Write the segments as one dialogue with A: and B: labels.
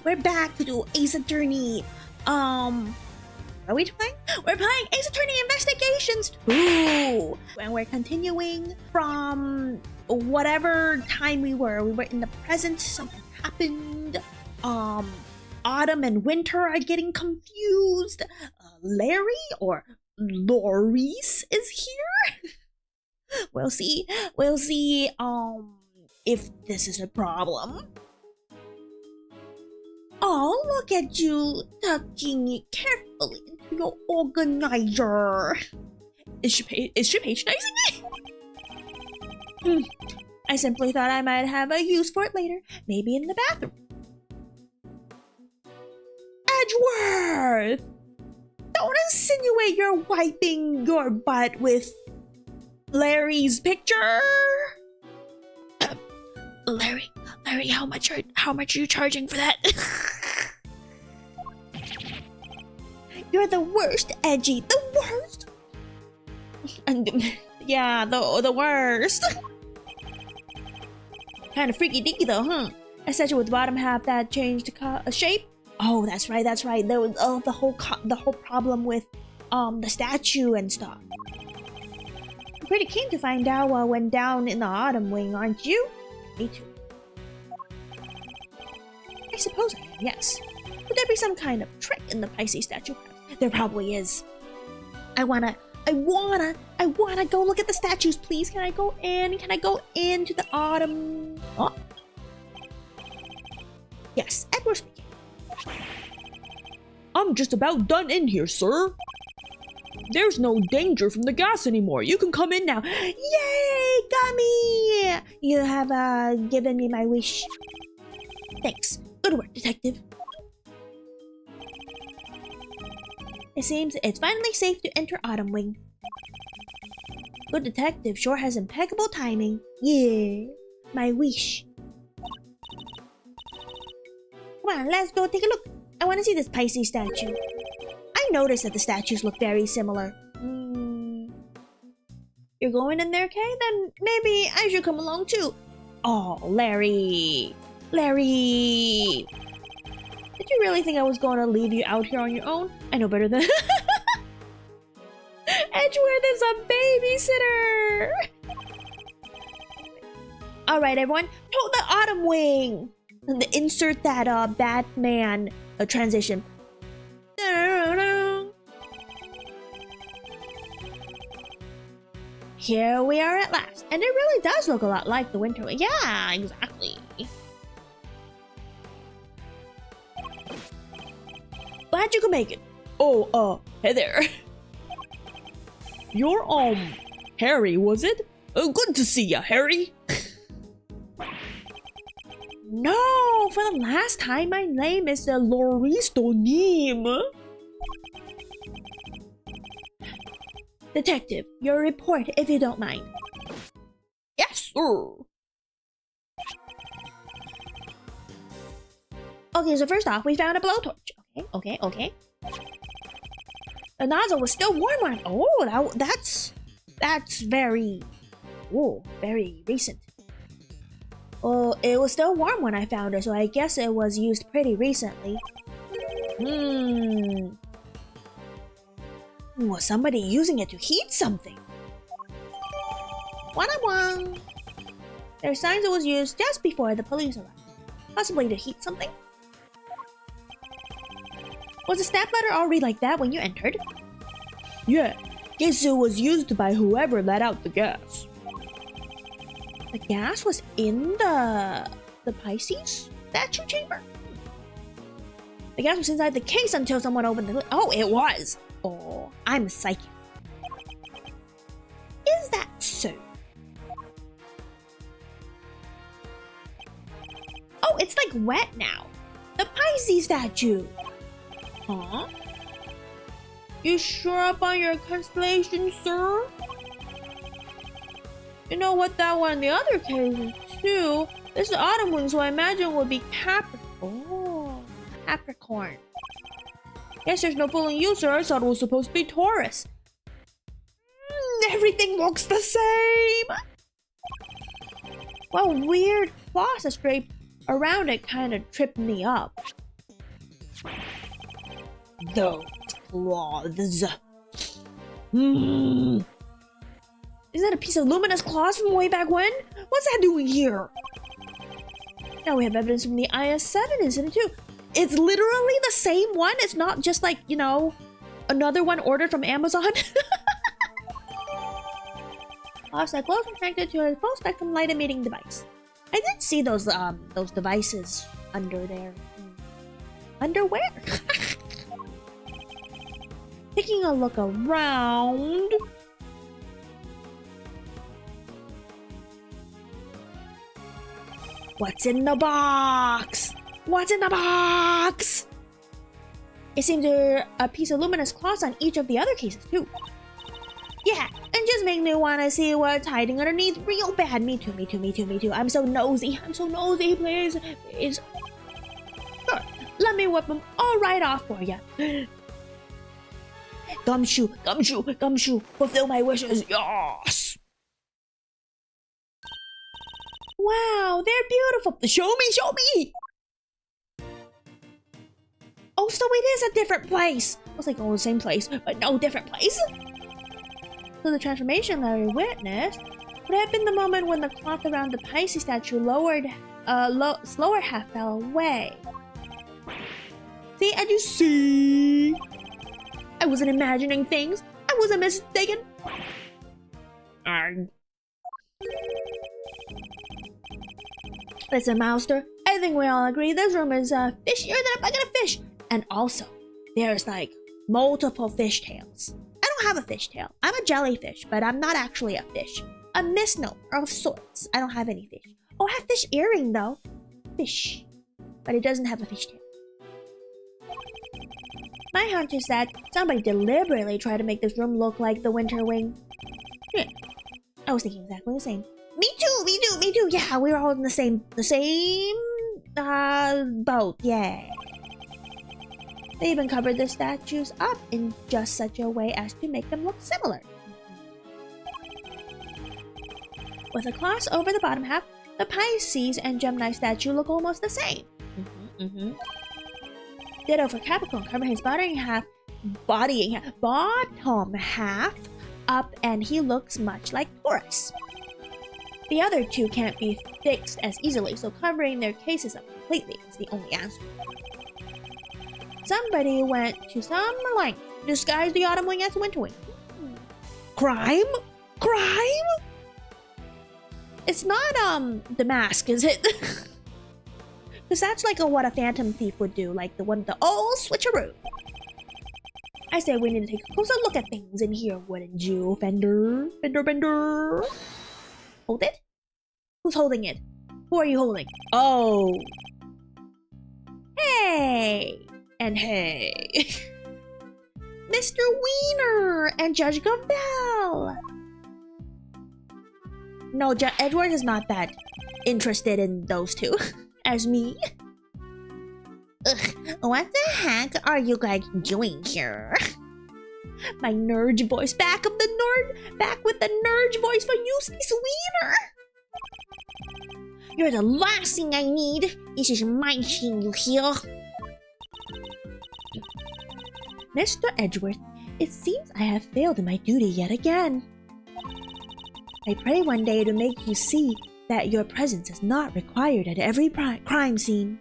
A: We're back to do Ace Attorney. What are we playing? We're playing Ace Attorney Investigations 2! And we're continuing from whatever time we were. We were in the present, something happened. Autumn and winter are getting confused. Larry or Loris is here. We'll see. We'll see, if this is a problem. Oh, look at you tucking it carefully into your organizer. Is she patronizing me? I simply thought I might have a use for it later. Maybe in the bathroom. Edgeworth! Don't insinuate you're wiping your butt with Larry's picture. Larry, how much are you charging for that? You're the worst, Edgy. The worst. Yeah, the worst. Kind of freaky deaky though, huh? A statue with the bottom half that changed shape. Oh, that's right. There was the whole problem with the statue and stuff. I'm pretty keen to find out what went down in the Autumn Wing, aren't you? Me too. I suppose I am, yes. Would there be some kind of trick in the Pisces statue? There probably is. I wanna go look at the statues, please. Can I go in? Can I go into the Autumn? Oh. Yes, Edward speaking.
B: I'm just about done in here, sir. There's no danger from the gas anymore. You can come in now.
A: Yay, Gummy! You have given me my wish. Thanks. Good work, detective. It seems it's finally safe to enter Autumn Wing. Good detective sure has impeccable timing. Yeah, my wish. Come on, let's go take a look. I want to see this Pisces statue. I noticed that the statues look very similar. You're going in there, Kay? Then maybe I should come along too. Oh, Larry. Larry! Did you really think I was going to leave you out here on your own? I know better than... Edgeworth is a babysitter! Alright, everyone. Tote the Autumn Wing! Insert that, Batman transition. Here we are at last. And it really does look a lot like the winter wing. Yeah, exactly. Glad you could make it.
B: Oh, hey there. You're, Harry, was it? Good to see ya, Harry.
A: No, for the last time, my name is Loris Donim. Detective, your report, if you don't mind.
B: Yes, sir.
A: Okay, so first off, we found a blowtorch. Okay. The nozzle was still warm when that's very recent. Oh, it was still warm when I found it, so I guess it was used pretty recently. Was somebody using it to heat something? One-on-one. There are signs it was used just before the police arrived. Possibly to heat something? Was the stamp letter all read like that when you entered?
B: Yeah, guess it was used by whoever let out the gas.
A: The gas was in the Pisces statue chamber? The gas was inside the case until someone opened the lid. Oh, it was! Oh, I'm psychic. Is that so? Oh, it's like wet now. The Pisces statue. Huh?
B: You sure up on your constellation, sir? You know what that one in the other case is too. This is Autumn Wing, so I imagine would be
A: Capricorn.
B: Guess there's no fooling you, sir. I thought it was supposed to be Taurus.
A: Everything looks the same! Well, weird cloth draped around it kind of tripped me up. Those cloths. Hmm. Is that a piece of luminous cloth from way back when? What's that doing here? Now we have evidence from the IS-7 incident too. It's literally the same one. It's not just like, you know, another one ordered from Amazon. Offset glow connected to a full spectrum light emitting device. I did see those devices under there. Underwear? Taking a look around. What's in the box? What's in the box? It seems there a piece of luminous cloth on each of the other cases too. Yeah, and just make me want to see what's hiding underneath real bad. Me too, me too, me too, me too. I'm so nosy, please. Please. Sure, let me whip them all right off for you. Gumshoe, gumshoe, gumshoe, fulfill my wishes, yes! Wow, they're beautiful. Show me, show me! Oh, so it is a different place. I was like, oh, the same place, but no, different place. So the transformation Larry witnessed would have been the moment when the cloth around the Pisces statue slower half fell away. See, and you see? I wasn't imagining things. I wasn't mistaken. Listen, Mouster, I think we all agree this room is fishier than a bucket of fish. And also, there's like multiple fish tails. I don't have a fish tail. I'm a jellyfish, but I'm not actually a fish. A misnomer of sorts. I don't have any fish. Oh, I have fish earring though. Fish. But it doesn't have a fish tail. My hunch is that somebody deliberately tried to make this room look like the Winter Wing. Yeah, I was thinking exactly the same. Me too, me too, me too. Yeah, we were all in the same boat. Yeah. They even covered the statues up in just such a way as to make them look similar. With a cross over the bottom half, the Pisces and Gemini statue look almost the same. Ditto for Capricorn, covering his bottom half up, and he looks much like Taurus. The other two can't be fixed as easily, so covering their cases up completely is the only answer. Somebody went to some length to disguise the Autumn Wing as Winter Wing. Crime? Crime? It's not the mask, is it? Because that's like what a phantom thief would do, like the one with the old switcheroo. I say we need to take a closer look at things in here, wouldn't you, Fender? Fender. Hold it? Who's holding it? Who are you holding? Oh. Hey. And hey. Mr. Wiener and Judge Gambit. No, Edward is not that interested in those two as me. Ugh, what the heck are you guys doing here? My nerd voice, back with the nerd voice for you, Miss Wiener. You're the last thing I need. This is my team, you hear? Mr. Edgeworth, it seems I have failed in my duty yet again. I pray one day to make you see that your presence is not required at every crime scene.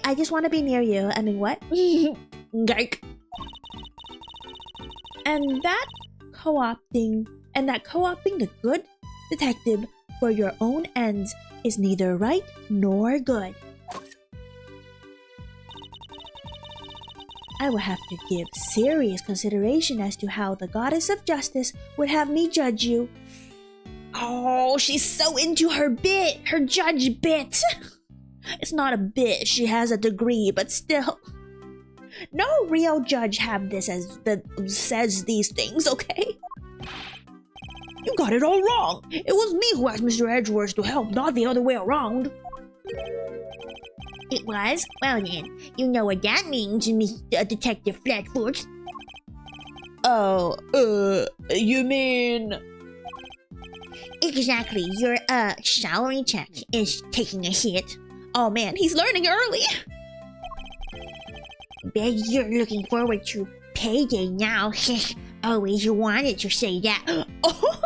A: I just want to be near you. I mean, what? Gike. And that co-opting the good detective for your own ends is neither right nor good. I will have to give serious consideration as to how the goddess of justice would have me judge you. Oh, she's so into her judge bit. It's not a bit, she has a degree, but still. No real judge have this says these things, okay? You got it all wrong. It was me who asked Mr. Edgeworth to help, not the other way around. It was? Well then, you know what that means, Mr. Detective Flatfoot. Oh, you mean... Exactly, your salary check is taking a hit. Oh man, he's learning early. Bet you're looking forward to payday now. Always wanted to say that. Oh,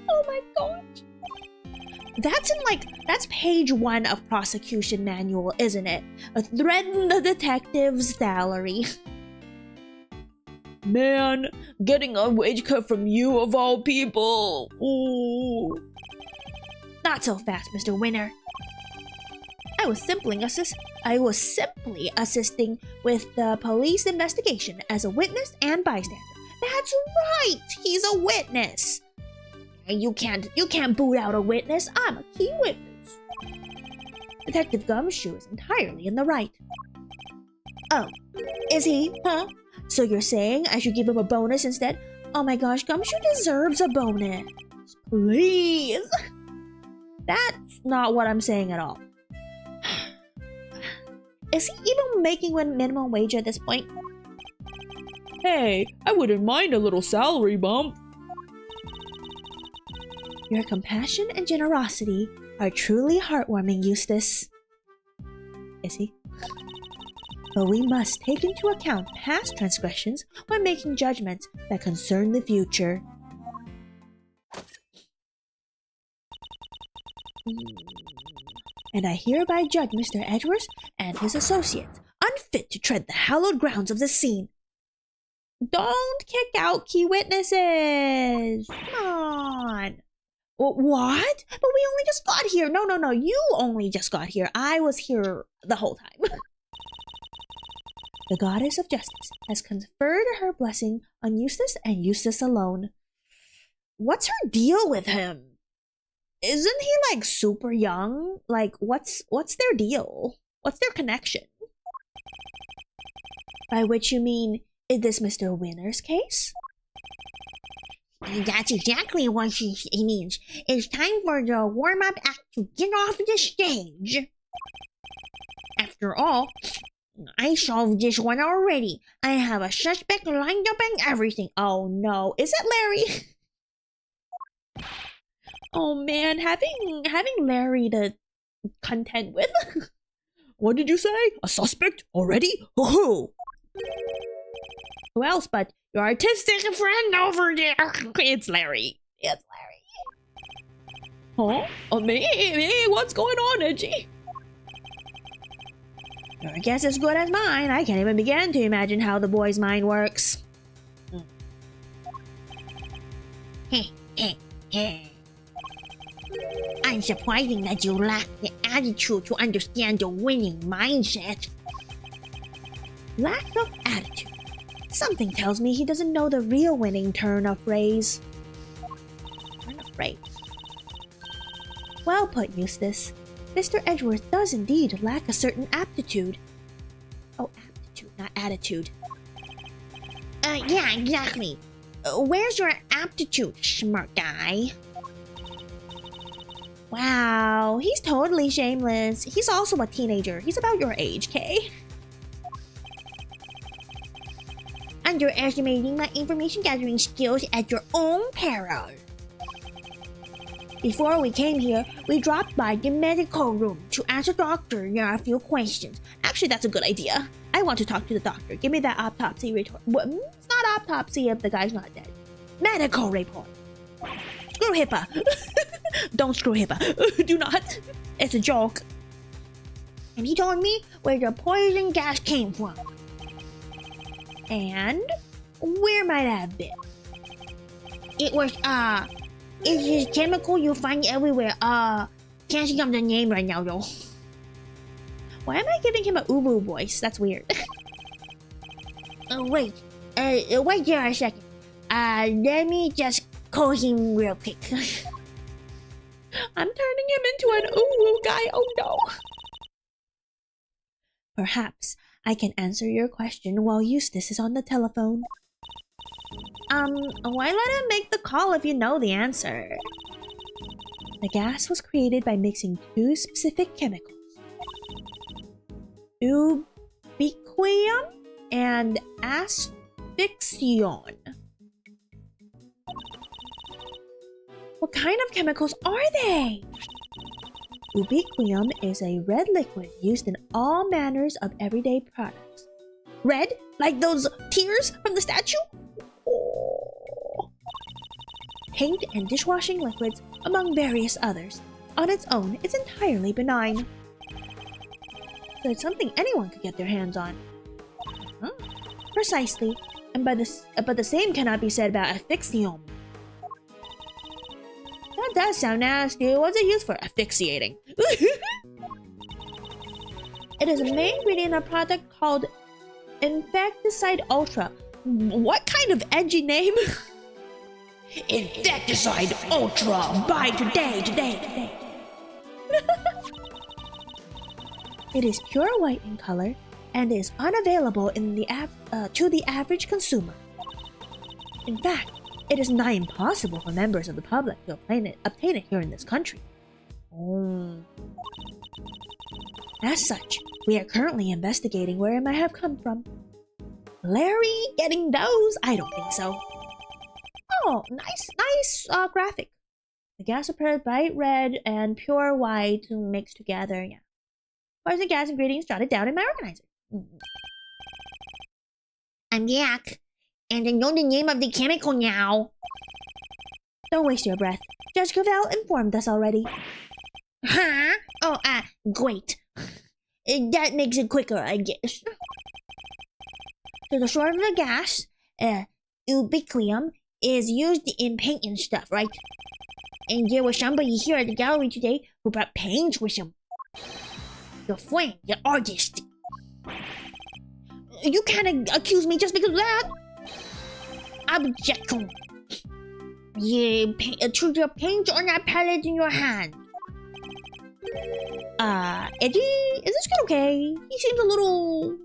A: oh my gosh. That's page 1 of prosecution manual, isn't it? Threaten the detective's salary.
B: Man, getting a wage cut from you of all people. Ooh.
A: Not so fast, Mr. Winner. I was simply assisting with the police investigation as a witness and bystander. That's right, he's a witness. You can't boot out a witness. I'm a key witness. Detective Gumshoe is entirely in the right. Oh, is he? Huh? So you're saying I should give him a bonus instead? Oh my gosh, Gumshoe deserves a bonus. Please. That's not what I'm saying at all. Is he even making minimum wage at this point?
B: Hey, I wouldn't mind a little salary bump.
A: Your compassion and generosity are truly heartwarming, Eustace. Is he? But we must take into account past transgressions when making judgments that concern the future. And I hereby judge Mr. Edwards and his associates unfit to tread the hallowed grounds of the scene. Don't kick out key witnesses! Come on! What? But we only just got here. No. You only just got here. I was here the whole time. The goddess of justice has conferred her blessing on Eustace and Eustace alone. What's her deal with him? Isn't he like super young? Like what's their deal? What's their connection? By which you mean, is this Mr. Winner's case? That's exactly what she means. It's time for the warm-up act to get off the stage. After all, I solved this one already. I have a suspect lined up and everything. Oh no, is it Larry? Oh man, having Larry to contend with.
B: What did you say? A suspect already? Who?
A: Who else but your artistic friend over there? It's Larry. It's Larry.
B: Huh? Oh, me? What's going on, Edgy?
A: Your guess is as good as mine. I can't even begin to imagine how the boy's mind works. Unsurprising that you lack the attitude to understand the winning mindset. Lack of attitude. Something tells me he doesn't know the real winning turn of phrase. Well put, Eustace. Mr. Edgeworth does indeed lack a certain aptitude. Oh, aptitude, not attitude. Yeah, exactly. Where's your aptitude, smart guy? Wow, he's totally shameless. He's also a teenager. He's about your age, Kay. Underestimating my information gathering skills at your own peril. Before we came here, we dropped by the medical room to ask the doctor a few questions. Actually, that's a good idea. I want to talk to the doctor. Give me that autopsy report. It's not autopsy if the guy's not dead. Medical report. Screw HIPAA. Don't screw HIPAA. Do not. It's a joke. And he told me where the poison gas came from. And where might it have been? It was, it's a chemical you find everywhere. Can't think of the name right now, though. Why am I giving him a uwu voice? That's weird. Wait there a second. Let me just call him real quick. I'm turning him into an uwu guy. Oh no. Perhaps I can answer your question while Eustace is on the telephone. Why let him make the call if you know the answer? The gas was created by mixing two specific chemicals. Ubiquium and asphyxion. What kind of chemicals are they? Ubiquium is a red liquid used in all manners of everyday products. Red? Like those tears from the statue? Oh. Paint and dishwashing liquids, among various others. On its own, it's entirely benign. So it's something anyone could get their hands on. Huh? Precisely. And but the same cannot be said about Asphyxium. That does sound nasty. What's it used for? Asphyxiating. It is a main ingredient in a product called Insecticide Ultra. What kind of edgy name? Insecticide Ultra. Buy today. It is pure white in color and is unavailable in to the average consumer. In fact, it is nigh impossible for members of the public to obtain it here in this country. As such, we are currently investigating where it might have come from. Larry getting those? I don't think so. Oh, nice graphic. The gas appeared bright red and pure white mixed together. Yeah. Where's the gas ingredients jotted down in my organizer? I'm Yak, and I know the name of the chemical now. Don't waste your breath. Judge Cavell informed us already. Huh? Oh, great. That makes it quicker, I guess. So the short of the gas, ubiquium, is used in paint and stuff, right? And there was somebody here at the gallery today who brought paint with him. Your friend, your artist. You can't accuse me just because of that. Objection. Yeah, to the paint on that palette in your hand. Eddie, is this kid okay? He seems a little...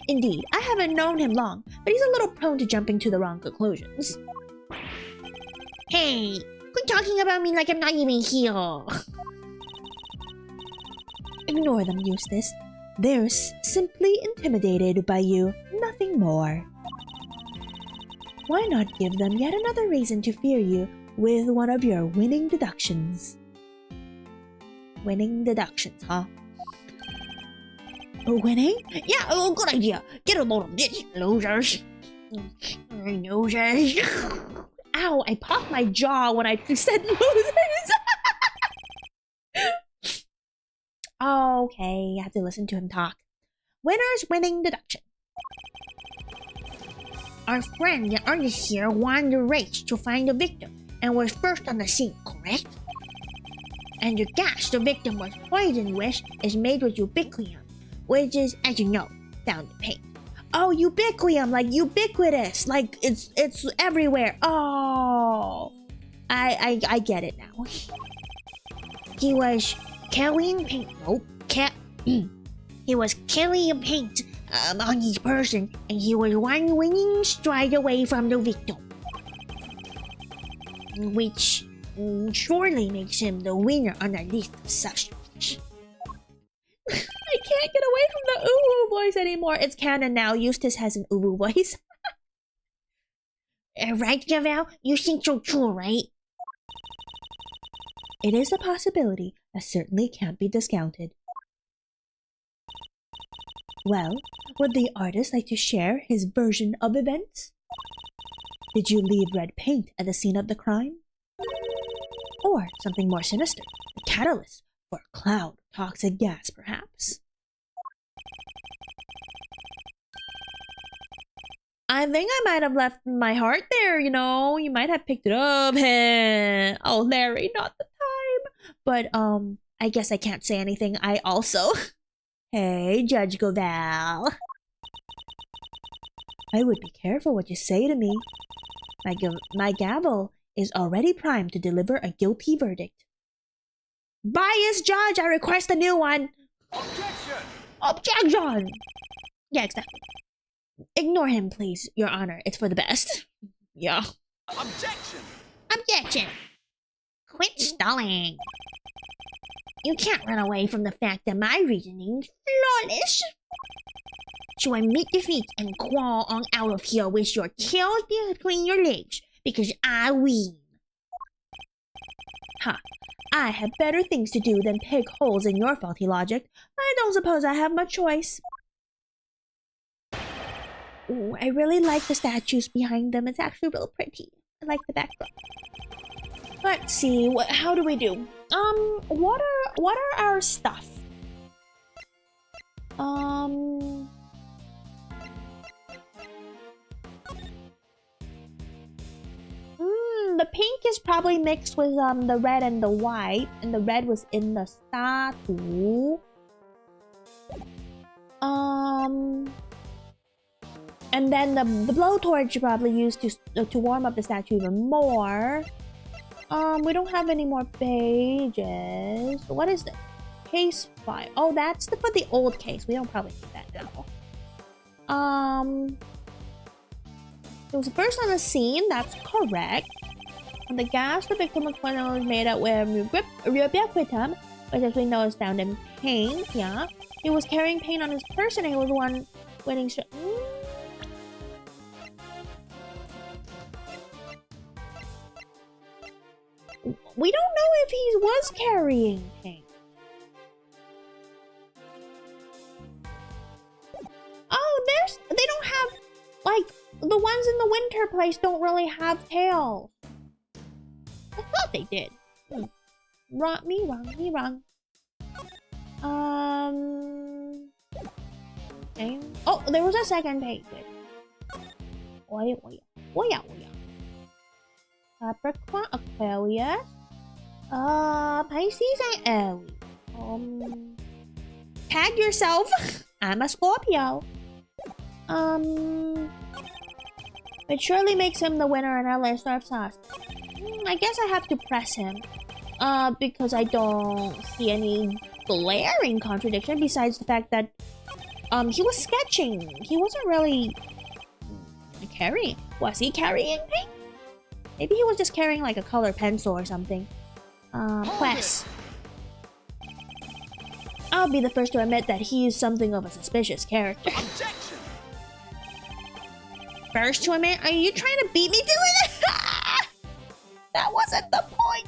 A: Indeed, I haven't known him long, but he's a little prone to jumping to the wrong conclusions. Hey, quit talking about me like I'm not even here. Ignore them, Eustace. They're simply intimidated by you, nothing more. Why not give them yet another reason to fear you with one of your winning deductions? Winning deductions, huh? Winning? Yeah, good idea. Get a load of this, losers. Losers. Ow, I popped my jaw when I said losers. Okay, I have to listen to him talk. Winner's winning deduction. Our friend, the artist here, won the race to find the victim and was first on the scene, correct? And the gas the victim was poisoned with is made with ubiquium, which is, as you know, found in paint. Oh, ubiquium, like ubiquitous, like it's everywhere. Oh, I get it now. He was carrying paint. Nope, he was carrying paint on his person, and he was one winning stride away from the victim, which surely makes him the winner on the list of suspects. I can't get away from the uwu voice anymore. It's canon now. Eustace has an uwu voice. Right, Cavell? You think so too, right? It is a possibility that certainly can't be discounted. Well, would the artist like to share his version of events? Did you leave red paint at the scene of the crime? Or something more sinister, the catalyst for a cloud of toxic gas, perhaps? I think I might have left my heart there, you know. You might have picked it up. Oh, Larry, not the time. But, I guess I can't say anything. I also... Hey, Judge Goval. I would be careful what you say to me. My gavel is already primed to deliver a guilty verdict. Biased judge, I request a new one.
C: Objection!
A: Objection! Yeah, exactly. Ignore him, please, Your Honor. It's for the best. Yeah.
C: Objection!
A: Objection! Quit stalling. You can't run away from the fact that my reasoning's flawless. So admit defeat and crawl on out of here with your tails between your legs, because I win. Ha! I have better things to do than pick holes in your faulty logic. I don't suppose I have much choice. Ooh, I really like the statues behind them. It's actually real pretty. I like the background. Let's see. How do we do? What are our stuff? The pink is probably mixed with the red and the white, and the red was in the statue. And then the blowtorch you probably used to warm up the statue even more. We don't have any more pages. What is this? Case 5. Oh, that's for the old case. We don't probably need that now. It was first on the scene. That's correct. And the gas the victim was made out with rubiaquitum, which as we know is found in paint. Yeah, he was carrying paint on his person, and he was the one winning. We don't know if he was carrying paint. Oh, they don't have, like, the ones in the winter place don't really have tails. I thought they did. Wrong. Okay. Oh, there was a second page. Wait. Capricorn, Aquarius, Pisces, and Aries. Tag yourself. I'm a Scorpio. It surely makes him the winner in our list of sauce. I guess I have to press him. Because I don't see any glaring contradiction besides the fact that he was sketching. He wasn't really carrying. Was he carrying paint? Maybe he was just carrying like a colored pencil or something. Quest. I'll be the first to admit that he is something of a suspicious character.
C: Objection!
A: First to admit? Are you trying to beat me to it? That wasn't the point.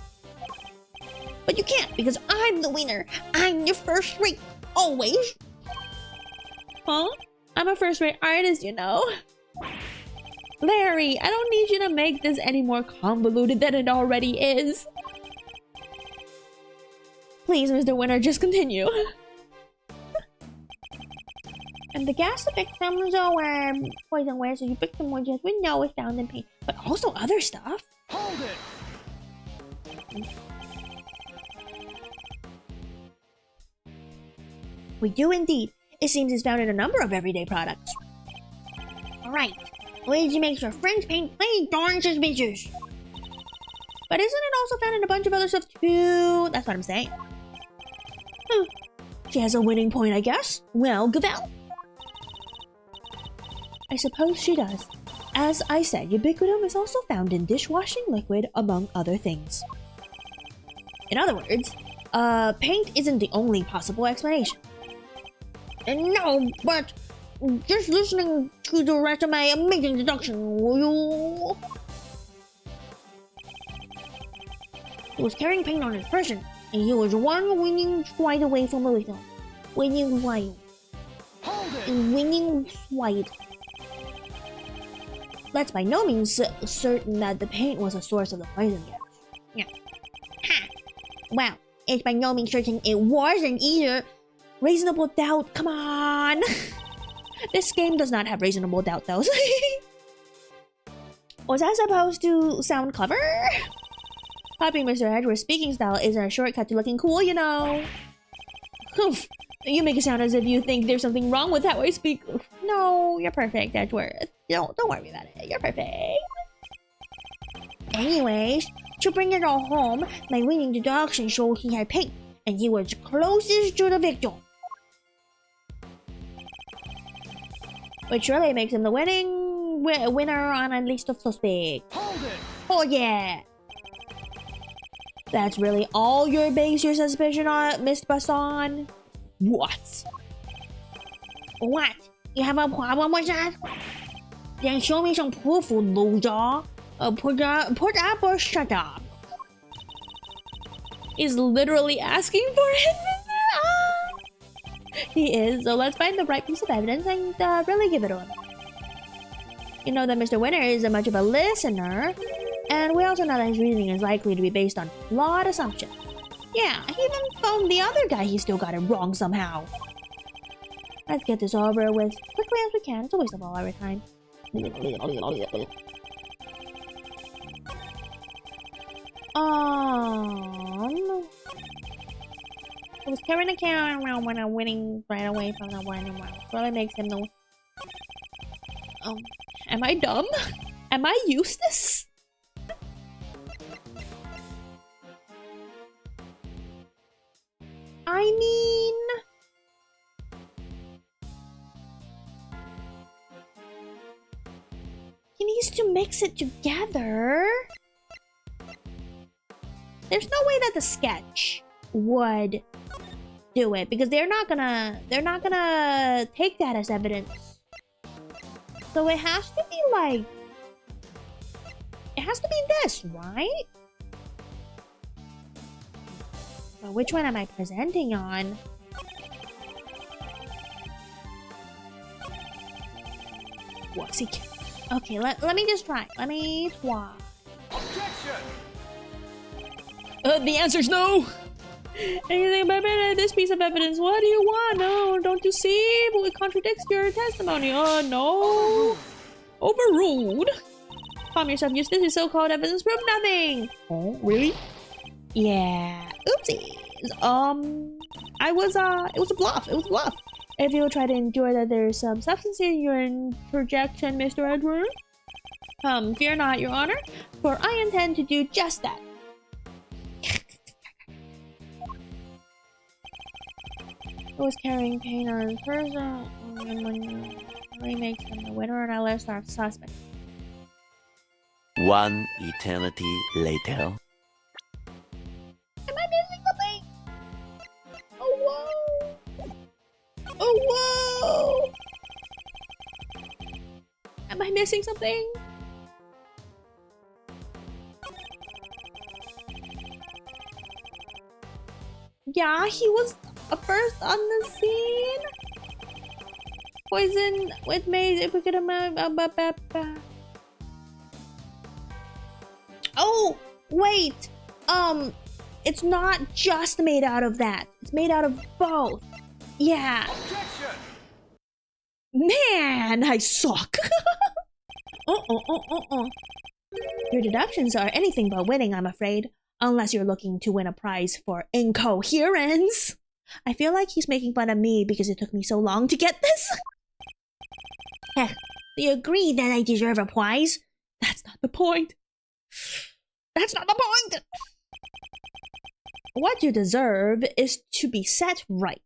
A: But you can't, because I'm the winner. I'm your first rate, always. Huh? I'm a first rate artist, you know. Larry, I don't need you to make this any more convoluted than it already is. Please, Mr. Winner, just continue. And the gas the victims are poison where so you victim which as we know is found in paint, but also other stuff.
C: Hold it!
A: We do indeed. It seems it's found in a number of everyday products. Alright, Luigi makes your French paint plain darn suspicious. But isn't it also found in a bunch of other stuff too? That's what I'm saying. She has a winning point, I guess. Well, Gavel. I suppose she does. As I said, ubiquitum is also found in dishwashing liquid, among other things. In other words, paint isn't the only possible explanation. No, but just listening to the rest of my amazing deduction, will you? He was carrying paint on his person, and he was one winning swipe away from a victim. Winning swipe.
C: Hold it!
A: Winning swipe. That's by no means certain that the paint was a source of the poison gas. Yeah. Ha! Well, it's by no means certain it wasn't either. Reasonable doubt, come on! This game does not have reasonable doubt, though. Was that supposed to sound clever? Copying Mr. Edward's speaking style isn't a shortcut to looking cool, you know. Oof. You make it sound as if you think there's something wrong with how I speak. No, you're perfect, Edward. Don't worry about it. You're perfect. Anyways, to bring it all home, my winning deduction showed he had paint, and he was closest to the victim. Which really makes him the winner on a list of suspects.
C: Hold it!
A: Oh yeah! That's really all you base your suspicion on, Mr. Basson? What? What? You have a problem with that? Then show me some proof, loser. Put up or shut up. He's literally asking for it. He is. So let's find the right piece of evidence and really give it to him. You know that Mr. Winner isn't much of a listener, and we also know that his reasoning is likely to be based on flawed assumptions. Yeah, he even phoned the other guy. He still got it wrong somehow. Let's get this over with quickly as we can. It's a waste of all our time. It was carrying a camera around when I'm winning right away from the one and one. Really makes him the. Am I dumb? Am I useless? I mean, he needs to mix it together. There's no way that the sketch would do it because they're not gonna take that as evidence. So it has to be like, it has to be this, right? So which one am I presenting on? Whoopsie. Okay, let me just try. Let me try.
C: Objection!
B: The answer's no! Anything about this piece of evidence? What do you want? No, don't you see? It contradicts your testimony. Oh, no. Overruled? Calm yourself, Eustace. This so-called evidence proved nothing. Oh, really? Yeah. Oopsies. It was a bluff. It was a bluff. If you'll try to endure that there's some substance in your interjection, Mr. Edward. Fear not, Your Honor, for I intend to do just that. It was carrying pain on his person, and when really makes him the winner on our list of suspects.
D: One eternity later.
A: Am I missing something? Oh, whoa! Oh, whoa! Am I missing something? Yeah, he was first on the scene. Poison with maize. If we could have. Oh, wait. It's not just made out of that. It's made out of both. Yeah.
C: Objection!
A: Man, I suck. Your deductions are anything but winning, I'm afraid. Unless you're looking to win a prize for incoherence. I feel like he's making fun of me because it took me so long to get this. Heh, do you agree that I deserve a prize? That's not the point. That's not the point! What you deserve is to be set right.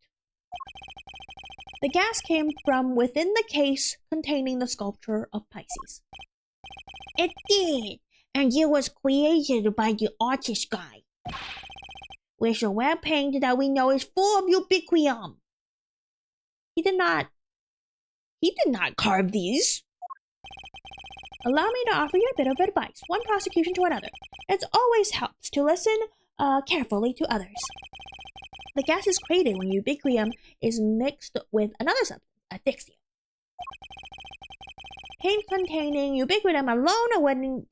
A: The gas came from within the case containing the sculpture of Pisces. It did, and it was created by the artist guy. With a web paint that we know is full of ubiquium. He did not carve these. Allow me to offer you a bit of advice, one prosecution to another. It always helps to listen carefully to others. The gas is created when ubiquium is mixed with another substance, addixium. Paint containing ubiquium alone wouldn't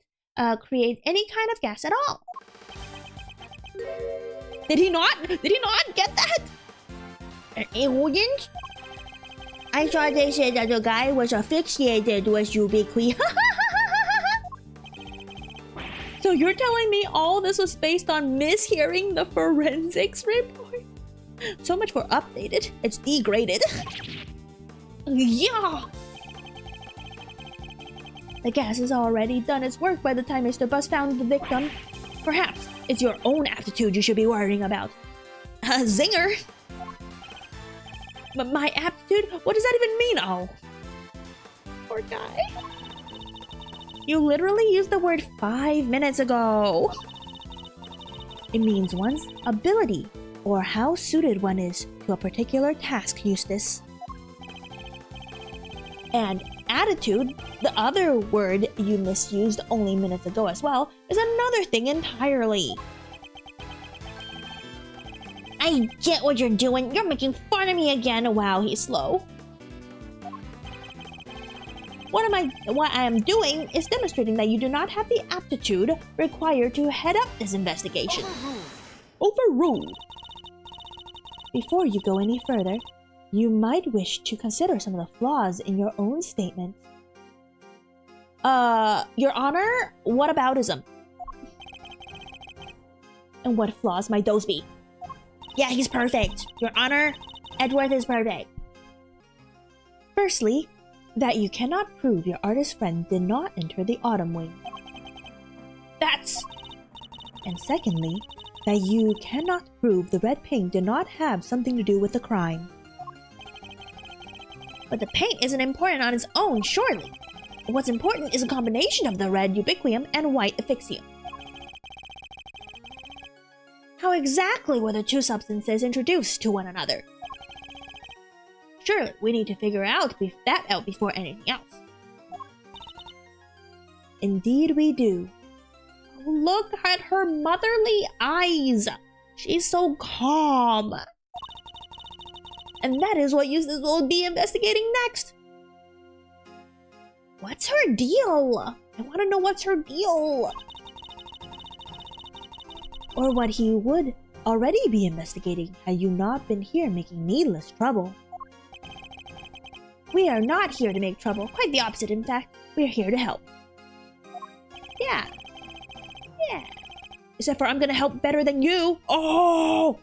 A: create any kind of gas at all. Did he not get that? It wouldn't? I thought they said that the guy was asphyxiated with ubiquium. So you're telling me all this was based on mishearing the forensics report? So much for updated. It's degraded. Yeah. The gas has already done its work by the time Mr. Bus found the victim. Perhaps it's your own aptitude you should be worrying about. Zinger! But my aptitude? What does that even mean? Oh. Poor guy. You literally used the word 5 minutes ago. It means one's ability or how suited one is to a particular task, Eustace. And attitude, the other word you misused only minutes ago as well, is another thing entirely. I get what you're doing. You're making fun of me again. Wow, he's slow. What I am doing is demonstrating that you do not have the aptitude required to head up this investigation. Overruled. Before you go any further, you might wish to consider some of the flaws in your own statement. Your Honor, whataboutism? And what flaws might those be? Yeah, he's perfect. Your Honor, Edgeworth is perfect. Firstly, that you cannot prove your artist friend did not enter the Autumn Wing. And secondly, that you cannot prove the red paint did not have something to do with the crime. But the paint isn't important on its own, surely. What's important is a combination of the red ubiquium and white affixium. How exactly were the two substances introduced to one another? Surely, we need to figure that out before anything else. Indeed we do. Look at her motherly eyes. She's so calm. And that is what Eustace will be investigating next. What's her deal? I want to know what's her deal. Or what he would already be investigating had you not been here making needless trouble. We are not here to make trouble. Quite the opposite, in fact. We are here to help. Yeah. Except for I'm gonna help better than you. Oh!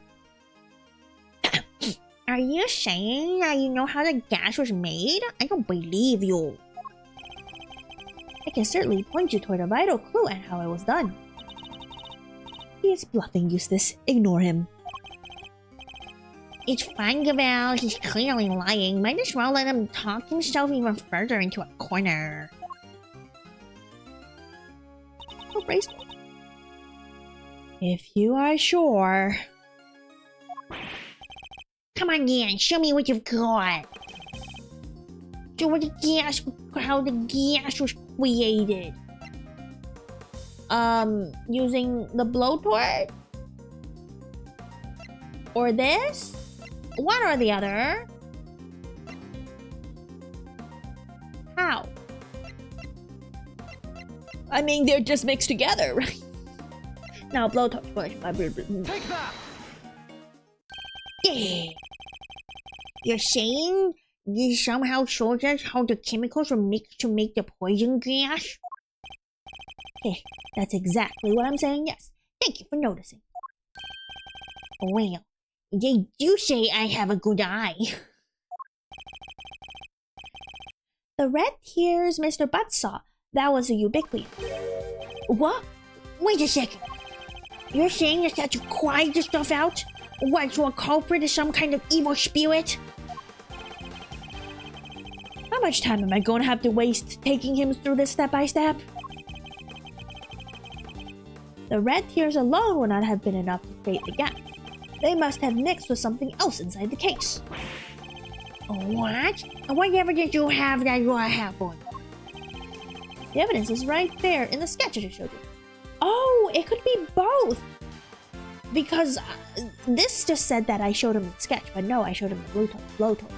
A: Are you saying that you know how the gas was made? I don't believe you. I can certainly point you toward a vital clue and how it was done. He is bluffing, Eustace. Ignore him. It's fine, Gabriel. He's clearly lying. Might as well let him talk himself even further into a corner. Oh, brace me. If you are sure. Come on, Dan. Show me what you've got. Show what how the gas was created. Using the blowtorch? Or this? One or the other? How? I mean, they're just mixed together, right? Now, blowtorch.
C: Take that!
A: Yeah. You're saying this somehow shows us how the chemicals were mixed to make the poison gas? Okay, that's exactly what I'm saying, yes. Thank you for noticing. Well, they do say I have a good eye. The red tears Mr. Butts saw, that was a ubiquium. What? Wait a second. You're saying that to cry the stuff out? What, so a culprit is some kind of evil spirit? How much time am I going to have to waste taking him through this step by step? The red tears alone would not have been enough to create the gap. They must have mixed with something else inside the case. What? And what evidence do you have that you have one? The evidence is right there in the sketch that I showed you. Oh, it could be both! Because this just said that I showed him the sketch, but no, I showed him the blowtorch.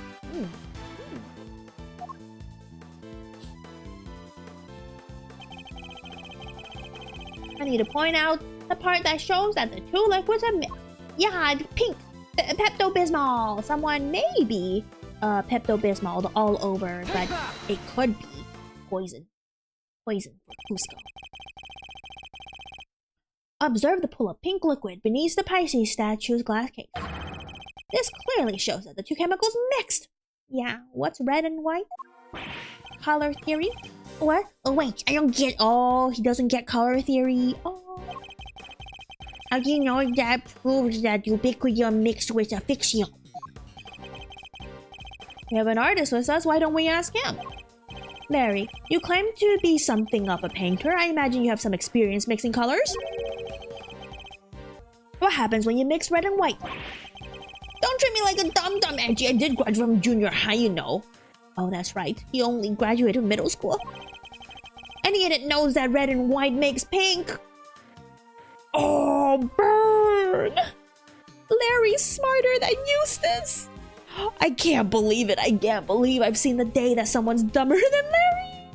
A: I need to point out the part that shows that the two liquids are mixed. Yeah, pink. Pepto-Bismol. Someone maybe Pepto-Bismol all over, but it could be poison. Poison for Cusco. Observe the pool of pink liquid beneath the Pisces statue's glass case. This clearly shows that the two chemicals mixed. Yeah, what's red and white? Color theory? What? Oh wait, I don't get. Oh, he doesn't get color theory. Oh. How do you know that proves that ubiquium mixed with affixium? We have an artist with us, why don't we ask him? Larry, you claim to be something of a painter. I imagine you have some experience mixing colors? What happens when you mix red and white? Don't treat me like a dum-dum, Angie. I did graduate from junior high, you know. Oh, that's right. He only graduated from middle school. Any idiot knows that red and white makes pink. Oh, burn!
B: Larry's smarter than Eustace. I can't believe it. I can't believe I've seen the day that someone's dumber than Larry.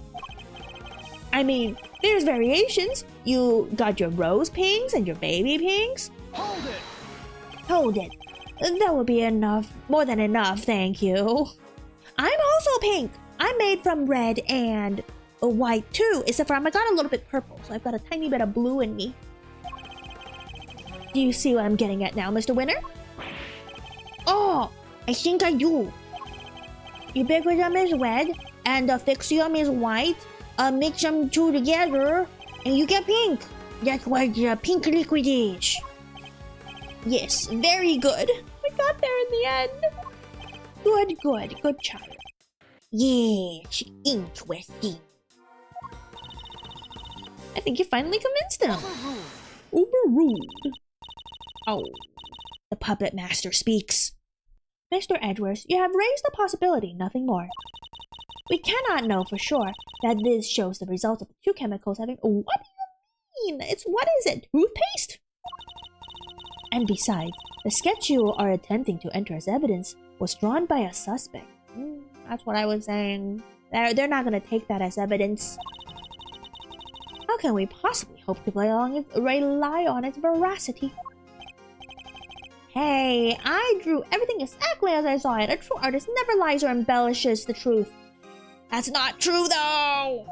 B: I mean, there's variations. You got your rose pinks and your baby pinks.
C: Hold it!
A: Hold it. That will be enough. More than enough, thank you. I'm also pink. I'm made from red and white too, except for I got a little bit purple, so I've got a tiny bit of blue in me. Do you see what I'm getting at now, Mr. Winner? Oh, I think I do. Ubiquitum is red, and Fixium is white. Mix them two together, and you get pink. That's what pink liquid is. Yes, very good.
B: We got there in the end.
A: Good child. Yes, interesting.
B: I think you finally convinced him.
C: Overruled.
B: Uber rude.
A: Oh, the puppet master speaks. Mr. Edwards, you have raised the possibility, nothing more. We cannot know for sure that this shows the result of the two chemicals having— What do you mean? What is it? Toothpaste? And besides, the sketch you are attempting to enter as evidence was drawn by a suspect. That's what I was saying. They're not going to take that as evidence. How can we possibly hope to rely on its veracity? Hey, I drew everything exactly as I saw it. A true artist never lies or embellishes the truth. That's not true, though!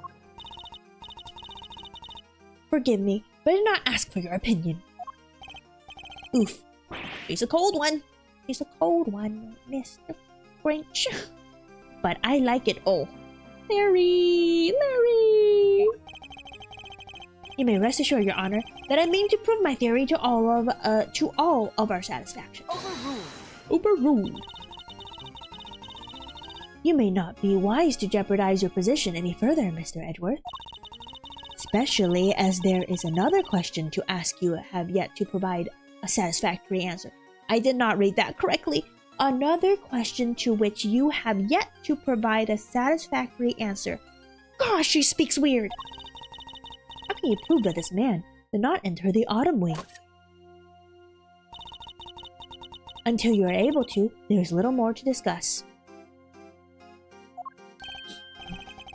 A: Forgive me, but I did not ask for your opinion. Oof. He's a cold one. He's a cold one, Mr. Grinch. But I like it all.
B: Larry!
A: You may rest assured, Your Honor, that I mean to prove my theory to all of our satisfaction.
B: Overruled.
A: You may not be wise to jeopardize your position any further, Mr. Edward. Especially as there is another question to ask you have yet to provide a satisfactory answer. I did not read that correctly. Another question to which you have yet to provide a satisfactory answer. Gosh, she speaks weird. How can you prove that this man did not enter the autumn wing? Until you are able to, there is little more to discuss.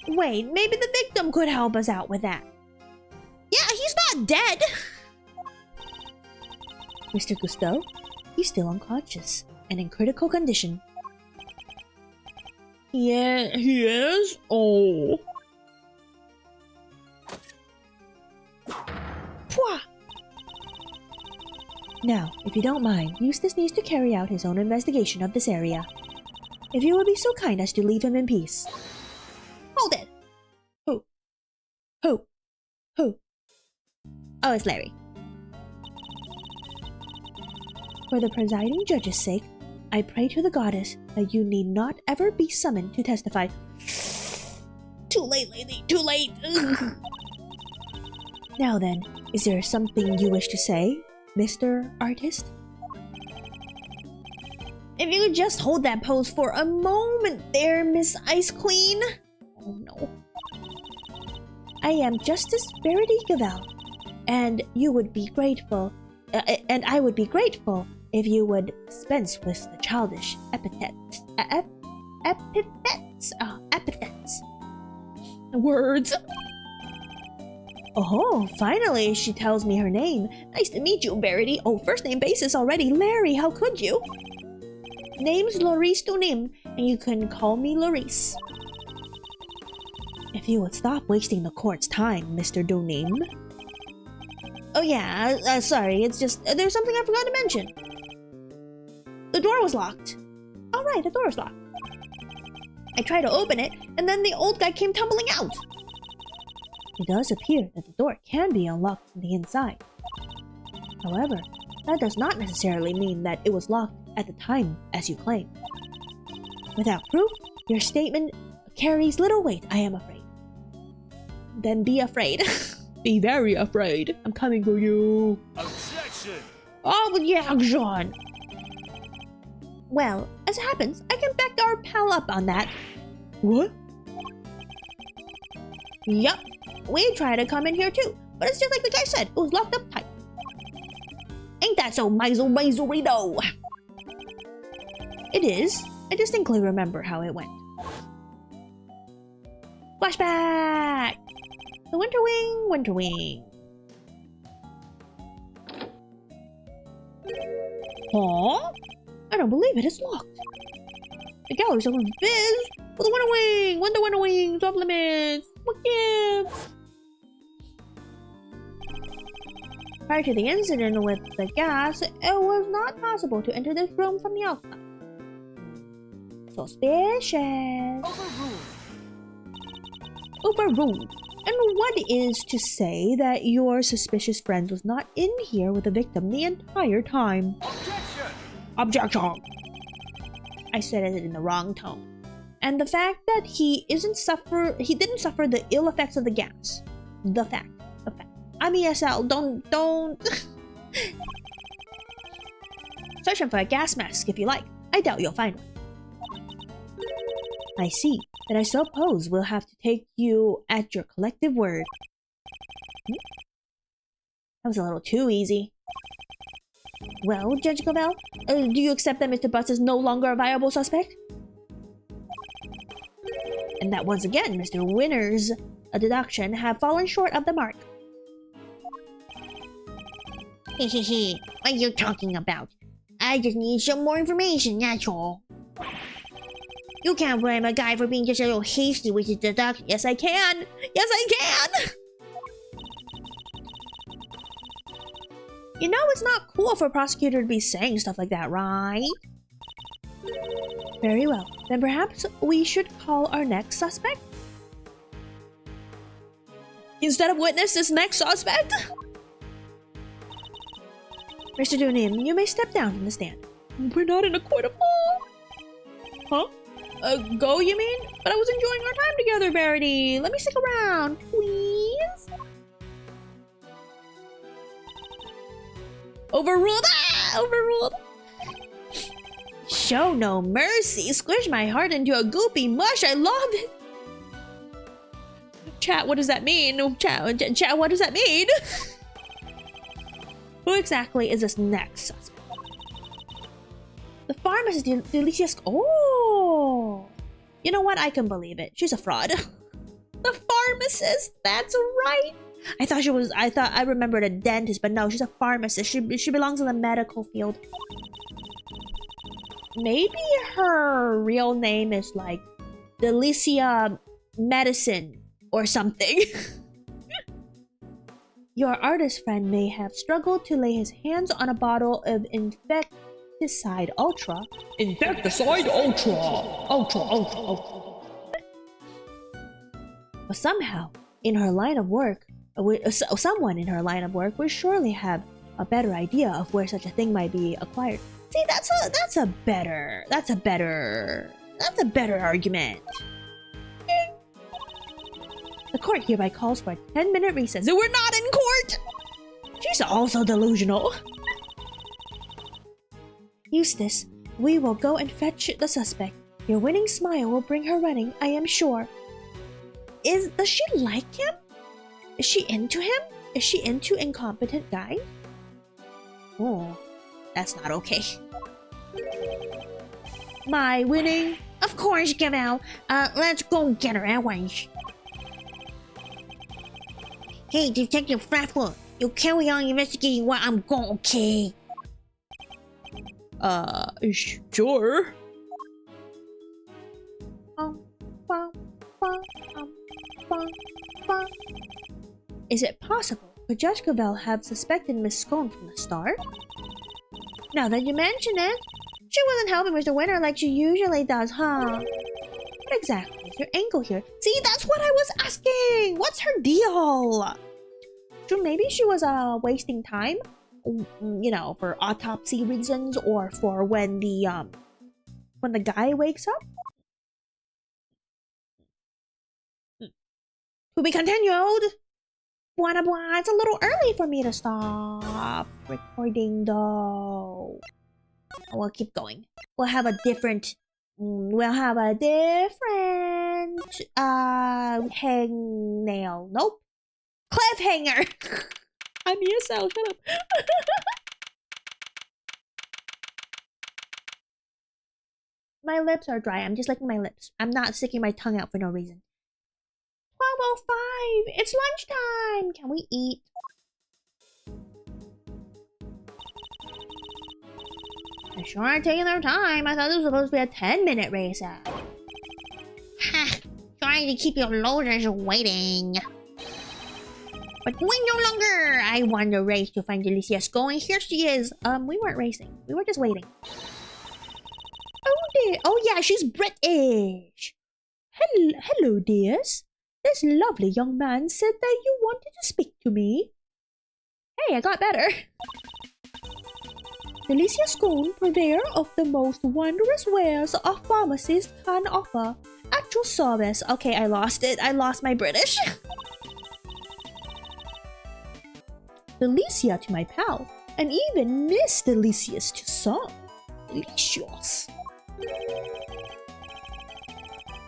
A: Wait, maybe the victim could help us out with that. Yeah, he's not dead! Mr. Cousteau, he's still unconscious and in critical condition.
B: Yeah, he is? Oh.
A: Pwah! Now, if you don't mind, Eustace needs to carry out his own investigation of this area. If you would be so kind as to leave him in peace. Hold it! Who? Oh, it's Larry. For the presiding judge's sake, I pray to the goddess that you need not ever be summoned to testify. Too late, lady, too late! Ugh. Now then, is there something you wish to say, Mr. Artist? If you could just hold that pose for a moment there, Miss Ice Queen. Oh no. I am Justice Verity Gavel, and you would be grateful, and I would be grateful if you would dispense with the childish epithets. Epithets.
B: Words.
A: Oh, finally, she tells me her name. Nice to meet you, Verity. Oh, first name basis already. Larry, how could you? Name's Laurice Dunim, and you can call me Laurice. If you would stop wasting the court's time, Mr. Dunim. Oh yeah, sorry, it's just, there's something I forgot to mention. The door was locked. All right, the door was locked. I tried to open it, and then the old guy came tumbling out. It does appear that the door can be unlocked from the inside. However, that does not necessarily mean that it was locked at the time as you claim. Without proof, your statement carries little weight, I am afraid. Then be afraid.
B: Be very afraid. I'm coming for you.
C: Objection!
A: Oh, but yeah, John. Well, as it happens, I can back our pal up on that.
B: What?
A: Yup. We tried to come in here too, but it's just like the guy said, it was locked up tight. Ain't that so, miserly though?
B: It is. I distinctly remember how it went. Flashback! The Winter Wing, Winter Wing. Huh? I don't believe it, it's locked. The gallery's open for biz. For the Winter Wing! Winter Wings, off limits! What gives? Prior to the incident with the gas, it was not possible to enter this room from the outside. Suspicious. Overruled. And what is to say that your suspicious friend was not in here with the victim the entire time? Objection! I said it in the wrong tone. And the fact that he didn't suffer the ill effects of the gas. The fact. I'm ESL, don't. Search him for a gas mask if you like. I doubt you'll find one. I see. Then I suppose we'll have to take you at your collective word. That was a little too easy. Well, Judge Cavell, do you accept that Mr. Butts is no longer a viable suspect? And that once again, Mr. Winner's deduction have fallen short of the mark. Hehehe, what are you talking about? I just need some more information, that's all. You can't blame a guy for being just a little hasty with his deduction. Yes, I can! Yes, I can! You know, it's not cool for a prosecutor to be saying stuff like that, right? Very well. Then perhaps we should call our next suspect? Instead of witness, this next suspect? Mr. Dunim, you may step down from the stand. We're not in a court of law. Huh? Go, you mean? But I was enjoying our time together, Verity. Let me stick around, please. Overruled! Ah! Overruled! Show no mercy. Squish my heart into a goopy mush. I love it. Chat, what does that mean? Chat, what does that mean? Who exactly is this next suspect? The pharmacist, Delicious. Oh! You know what? I can believe it. She's a fraud. The pharmacist! That's right! I remembered a dentist, but no, she's a pharmacist. She belongs in the medical field. Maybe her real name is like Delicia Medicine or something. Your artist friend may have struggled to lay his hands on a bottle of Insecticide Ultra. Insecticide Ultra! Ultra. But somehow, in her line of work, someone in her line of work would surely have a better idea of where such a thing might be acquired. See, that's a better argument. The court hereby calls for a 10-minute recess. We're not in court! She's also delusional. Eustace, we will go and fetch the suspect. Your winning smile will bring her running, I am sure. Does she like him? Is she into him? Is she into incompetent guys? Oh, that's not okay. My winning? Of course, Gavel. Let's go get her at once. Hey, Detective Flatfoot, you carry on investigating while I'm gone, okay? Sure. Is it possible? Could Judge Cavell have suspected Miss Scone from the start? Now that you mention it, she wasn't helping Mr. Winter like she usually does, huh? What exactly is your angle here? See, that's what I was asking! What's her deal? So maybe she was wasting time, you know, for autopsy reasons or for when the guy wakes up. To be continued. Blah, blah. It's a little early for me to stop recording though. We'll keep going. We'll have a different hangnail. Nope. Cliffhanger. I'm ESL, shut up.
A: My lips are dry. I'm just licking my lips. I'm not sticking my tongue out for no reason. 12:05. It's lunchtime. Can we eat? They sure are taking their time. I thought this was supposed to be a 10-minute race. Ha! Trying to keep your loaders waiting. But wait no longer! I won the race to find Delicious going. Here she is. We weren't racing. We were just waiting. Oh dear. Oh yeah, she's British. Hello, dears. This lovely young man said that you wanted to speak to me. Hey, I got better. Delicious Scone, purveyor of the most wondrous wares a pharmacist can offer. At your service. Okay, I lost it. I lost my British. Delicia to my pal, and even Miss Delicious to some. Delicious.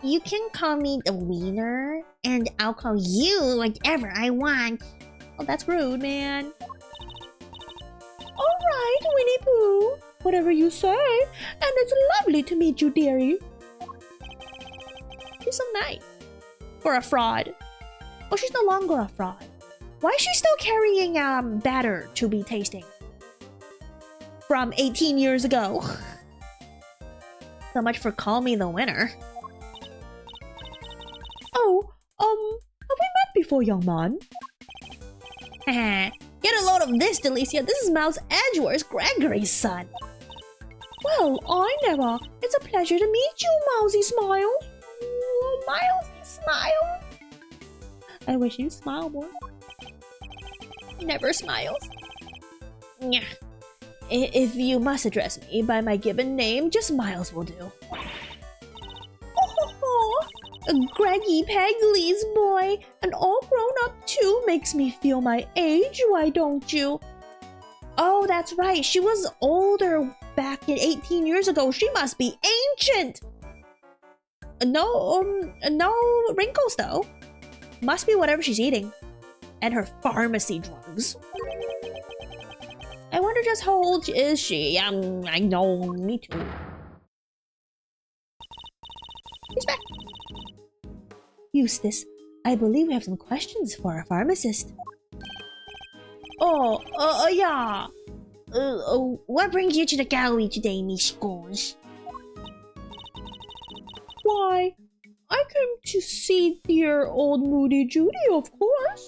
A: You can call me the wiener, and I'll call you whatever I want. Oh, that's rude, man. Alright, Winnie Pooh. Whatever you say. And it's lovely to meet you, dearie. She's so nice. For a fraud. Oh, she's no longer a fraud. Why is she still carrying batter to be tasting? From 18 years ago. So much for call me the winner. Oh, have we met before, young man? Get a load of this, Delicia. This is Mouse Edgeworth, Gregory's son. Well, I never. It's a pleasure to meet you, Mousy Smiles. Oh, Mousy Smiles. I wish you smile more. Never smiles. Yeah. If you must address me by my given name, just Miles will do. Oh, Greggy Pegley's boy, and all grown up too, makes me feel my age, why don't you? Oh, that's right. She was older back in 18 years ago. She must be ancient. No wrinkles though. Must be whatever she's eating. And her pharmacy drugs. I wonder just how old is she? I know, me too. He's back. Eustace, I believe we have some questions for our pharmacist. Yeah. What brings you to the gallery today, Miss Scones? Why, I came to see dear old Moody Judy, of course.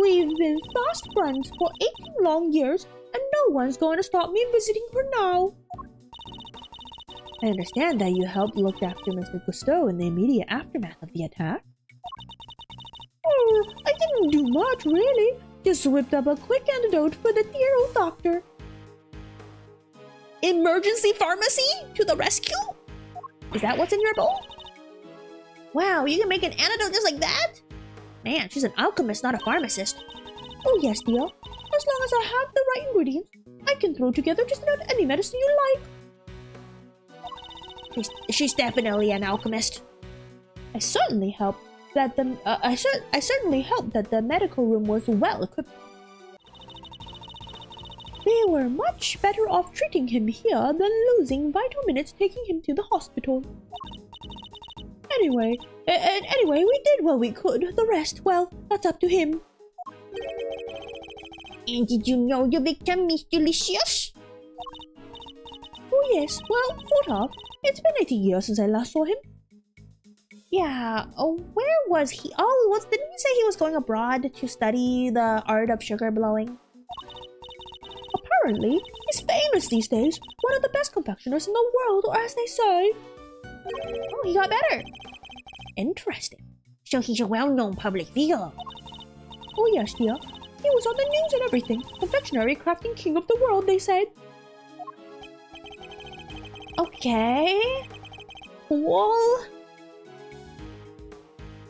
A: We've been fast friends for 18 long years, and no one's going to stop me visiting her now. I understand that you helped look after Mr. Cousteau in the immediate aftermath of the attack. Oh, I didn't do much, really. Just whipped up a quick antidote for the dear old doctor. Emergency pharmacy to the rescue? Is that what's in your bowl? Wow, you can make an antidote just like that? Man, she's an alchemist, not a pharmacist. Oh yes, dear. As long as I have the right ingredients, I can throw together just about any medicine you like. She's definitely an alchemist. I certainly hope that the medical room was well equipped. They were much better off treating him here than losing vital minutes taking him to the hospital. Anyway, we did what we could. The rest, well, that's up to him. And did you know your victim, Miss Delicious? Oh yes, well, sort of. It's been 80 years since I last saw him. Yeah, where was he? Oh, didn't you say he was going abroad to study the art of sugar blowing? Apparently, he's famous these days. One of the best confectioners in the world, or as they say. Oh, he got better. Interesting. So he's a well-known public figure. Oh yes, dear. He was on the news and everything. Confectionery crafting king of the world, they said. Okay. Cool.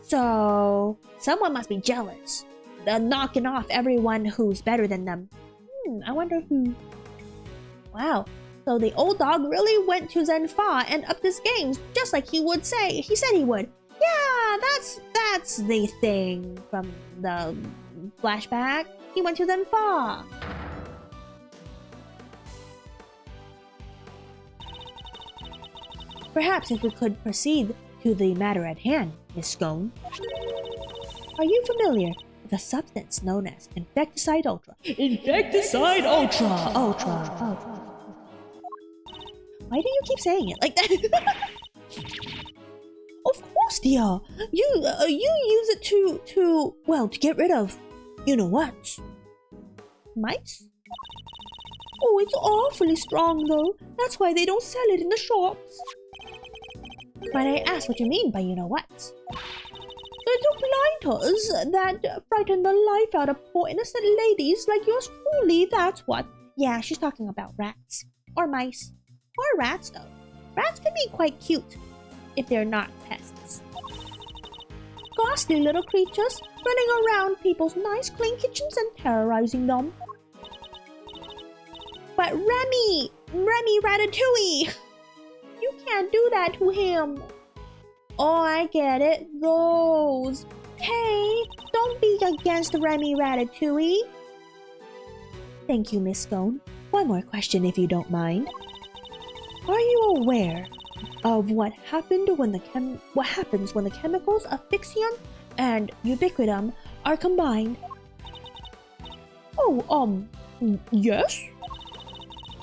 A: So, someone must be jealous. They're knocking off everyone who's better than them. I wonder who. Wow. So the old dog really went to Zenfa and upped his games, just like he would say. He said he would. Yeah, that's the thing from the flashback. He went to Zenfa.
B: Perhaps if we could proceed to the matter at hand, Miss Scone. Are you familiar with a substance known as Insecticide Ultra? Insecticide Ultra! Ultra. Why do you keep saying it like that? Of course, dear. You use it to get rid of, you know what? Mice? Oh, it's awfully strong though. That's why they don't sell it in the shops. Might I ask what you mean by you know what? The blighters that frighten the life out of poor innocent ladies like yours truly, that's what. Yeah, she's talking about rats. Or mice. Or rats though. Rats can be quite cute if they're not pests. Ghastly little creatures running around people's nice clean kitchens and terrorizing them. But Remy Ratatouille, you can't do that to him. Oh, I get it. Those. Hey, don't be against Remy Ratatouille. Thank you, Miss Scone. One more question, if you don't mind. Are you aware of what happens when the chemicals Asphyxium and Ubiquitum are combined? Oh, yes.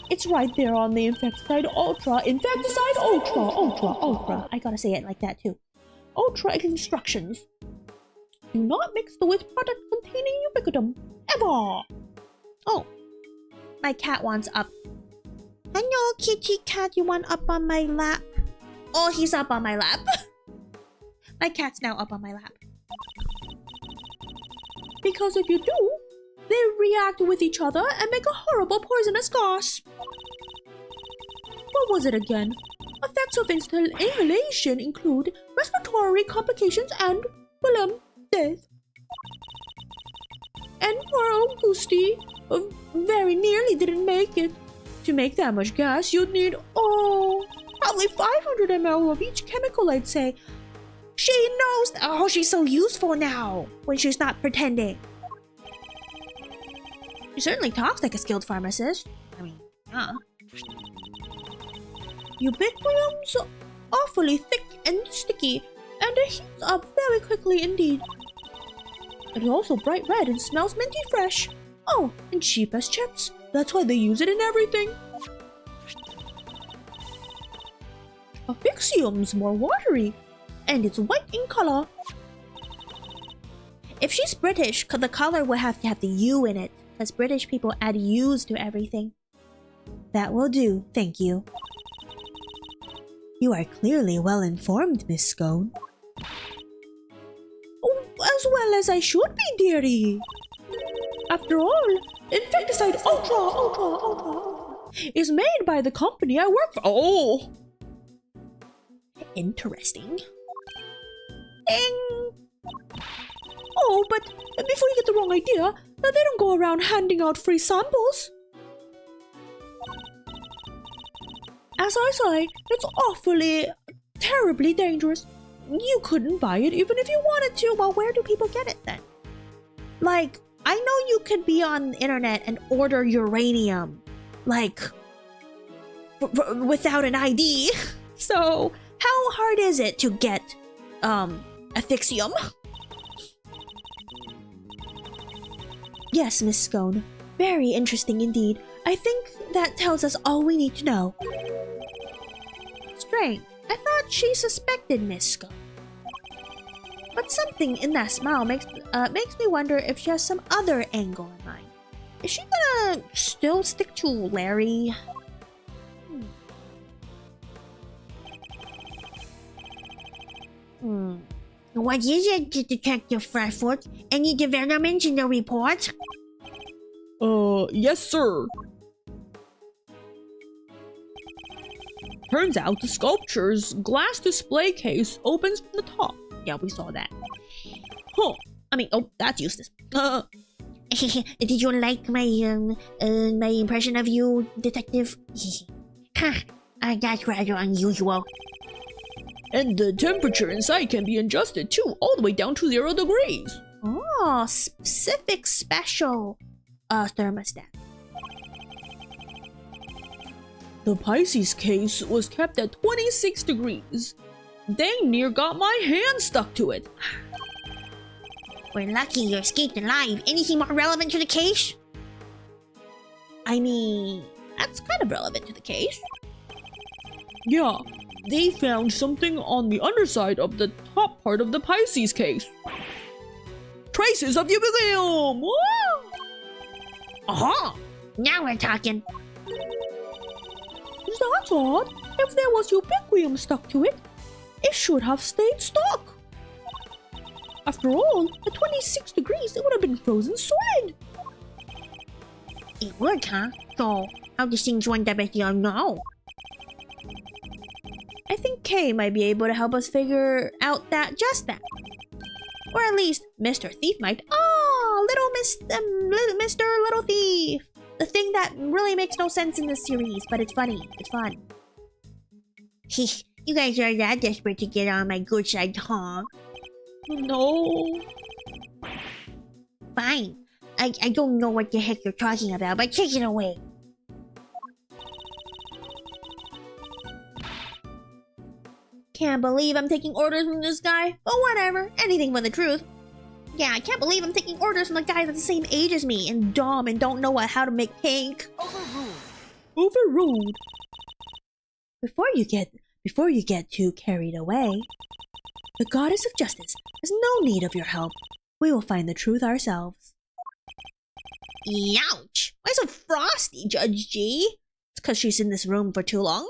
B: It's right there on the Insecticide Ultra. Insecticide Ultra. I gotta say it like that too. Ultra instructions. Do not mix the waste product containing Ubiquitum. Ever! Oh, my cat wants up. Hello, kitty cat. You want up on my lap? Oh, he's up on my lap. My cat's now up on my lap. Because if you do, they react with each other and make a horrible poisonous gas. What was it again? Effects of inhalation include respiratory complications and, death. And poor Augusty very nearly didn't make it. To make that much gas, you'd need, probably 500 ml of each chemical, I'd say. She knows. Oh, she's so useful now when she's not pretending. She certainly talks like a skilled pharmacist. I mean, yeah. Ubiquitum's awfully thick and sticky, and it heats up very quickly indeed. It is also bright red and smells minty fresh. Oh, and cheap as chips. That's why they use it in everything. Asphyxium's more watery, and it's white in color. If she's British, the color will have to have the U in it, because British people add U's to everything. That will do, thank you. You are clearly well informed, Miss Scone. Oh, as well as I should be, dearie. After all, Insecticide Ultra is made by the company I work for. Oh! Interesting. Ding! Oh, but before you get the wrong idea, they don't go around handing out free samples. As I say, it's awfully, terribly dangerous. You couldn't buy it even if you wanted to. Well, where do people get it then? Like, I know you could be on the internet and order uranium, like, without an ID. So, how hard is it to get, Asphyxium? Yes, Miss Scone. Very interesting indeed. I think that tells us all we need to know. Strange. I thought she suspected Miss Scone. But something in that smile makes me wonder if she has some other angle in mind. Is she gonna still stick to Larry? What is it, Detective Freshfoot? Any developments in the report? Yes, sir. Turns out the sculpture's glass display case opens from the top. Yeah, we saw that. Huh. I mean, oh, that's useless.
A: Did you like my impression of you, Detective? That's rather unusual.
B: And the temperature inside can be adjusted too, all the way down to 0 degrees.
A: Oh, specific special thermostat.
B: The Pisces case was kept at 26 degrees. Dang near got my hand stuck to it.
A: We're lucky you escaped alive. Anything more relevant to the case? I mean, that's kind of relevant to the case.
B: Yeah, they found something on the underside of the top part of the Pisces case. Traces of ubiquium! Woo!
A: Uh-huh. Now we're talking.
B: That's odd. If there was ubiquium stuck to it, it should have stayed stuck. After all, at 26 degrees, it would have been frozen solid.
A: It would, huh? So, how does things one direction know?
B: I think Kay might be able to help us figure out just that.
A: Or at least Mr. Thief might. Oh, Mr. Little Thief. The thing that really makes no sense in this series, but it's funny. It's fun. You guys are that desperate to get on my good side, huh?
B: No.
A: Fine. I don't know what the heck you're talking about, but take it away.
B: Can't believe I'm taking orders from this guy, but whatever. Anything but the truth.
A: Yeah, I can't believe I'm taking orders from a guy that's the same age as me and dumb and don't know how to make cake.
B: Overruled.
A: Before you get too carried away, the goddess of justice has no need of your help. We will find the truth ourselves. Ouch! Why so frosty, Judge G? It's because she's in this room for too long.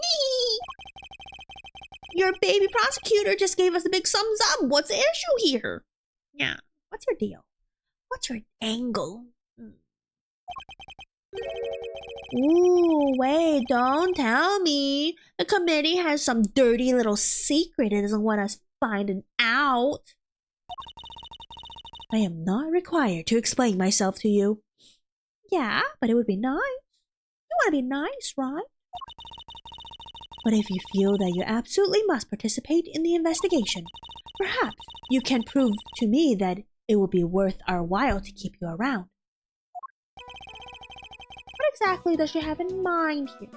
A: Your baby prosecutor just gave us a big thumbs up. What's the issue here? Yeah, what's your deal? What's your angle? Ooh, wait, don't tell me. The committee has some dirty little secret it doesn't want us finding out. I am not required to explain myself to you. Yeah, but it would be nice. You want to be nice, right? But if you feel that you absolutely must participate in the investigation, perhaps you can prove to me that it will be worth our while to keep you around. What exactly does she have in mind here?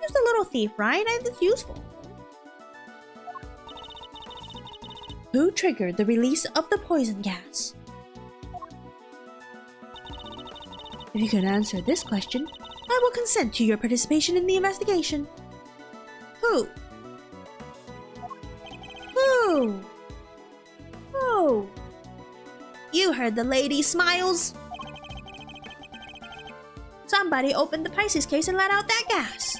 A: Just a little thief, right? And it's useful. Who triggered the release of the poison gas? If you can answer this question, I will consent to your participation in the investigation. Who? Who? Who? You heard the lady smiles. Somebody opened the Pisces case and let out that gas.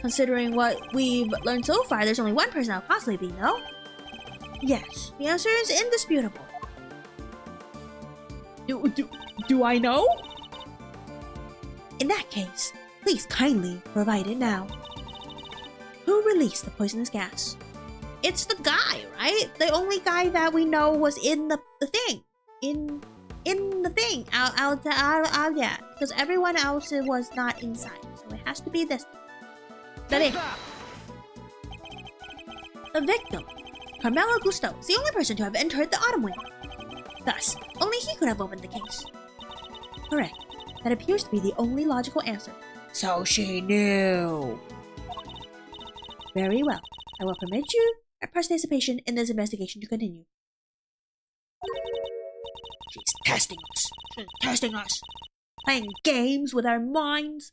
A: Considering what we've learned so far, there's only one person that could possibly be, no? Yes, the answer is indisputable.
B: Do I know?
A: In that case, please kindly provide it now. Who released the poisonous gas? It's the guy, right? The only guy that we know was in the thing. In the thing. Out, yeah. Because everyone else was not inside. So it has to be this. The victim, Carmelo Gusto, is the only person to have entered the autumn window. Thus, only he could have opened the case. Correct. That appears to be the only logical answer. So she knew. Very well. I will permit you participation in this investigation to continue. She's testing us. She's testing us. Playing games with our minds.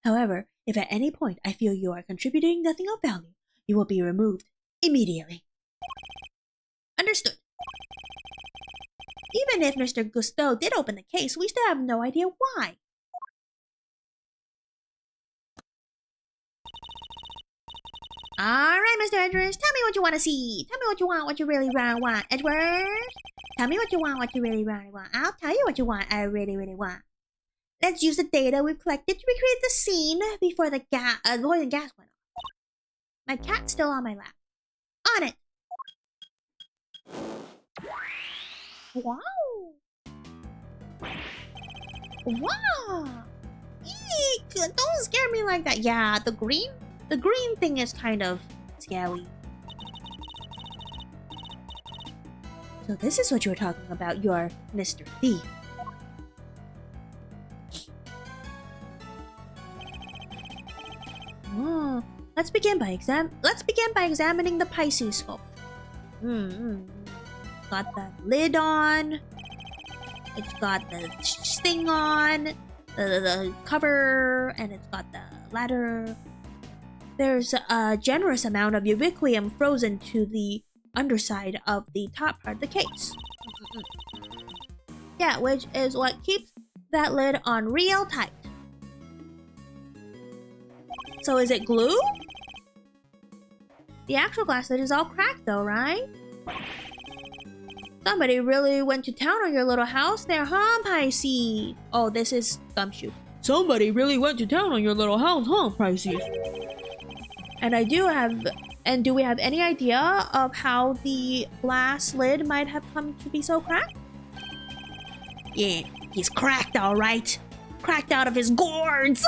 A: However, if at any point I feel you are contributing nothing of value, you will be removed immediately. Understood. Even if Mr. Gusto did open the case, we still have no idea why. Alright, Mr. Edwards, tell me what you want to see. Tell me what you really want, Edward. Tell me what you want, really want. I'll tell you what you want, I really want. Let's use the data we've collected to recreate the scene before the poison gas went off. My cat's still on my lap. On it! Wow! Wow! Eek! Don't scare me like that. Yeah, the green thing is kind of scary. So this is what you were talking about, your Mr. Thief. Let's begin by examining the Pisces sculpture. Got the lid on. It's got the thing on, the cover, and it's got the ladder. There's a generous amount of ubiquium frozen to the underside of the top part of the case. Yeah, which is what keeps that lid on real tight. So is it glue? The actual glass lid is all cracked though, right? Somebody really went to town on your little house there, huh, Pisces? Oh, this is Gumshoe.
B: Somebody really went to town on your little house, huh, Pisces?
A: And do we have any idea of how the glass lid might have come to be so cracked? Yeah, he's cracked all right. Cracked out of his gourds.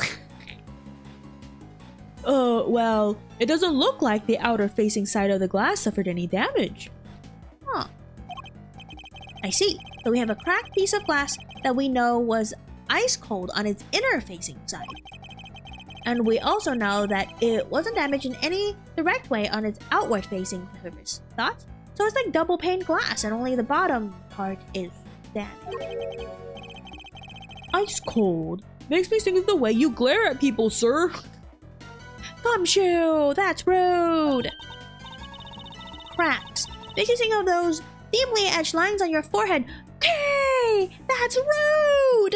B: Well, it doesn't look like the outer facing side of the glass suffered any damage.
A: Huh. I see. So we have a cracked piece of glass that we know was ice cold on its inner facing side. And we also know that it wasn't damaged in any direct way on its outward facing surface. Thoughts? So it's like double pane glass and only the bottom part is damaged.
B: Ice cold? Makes me think of the way you glare at people, sir.
A: Gumshoe, that's rude. Cracks. Makes you think of those deeply etched lines on your forehead. Okay, that's rude.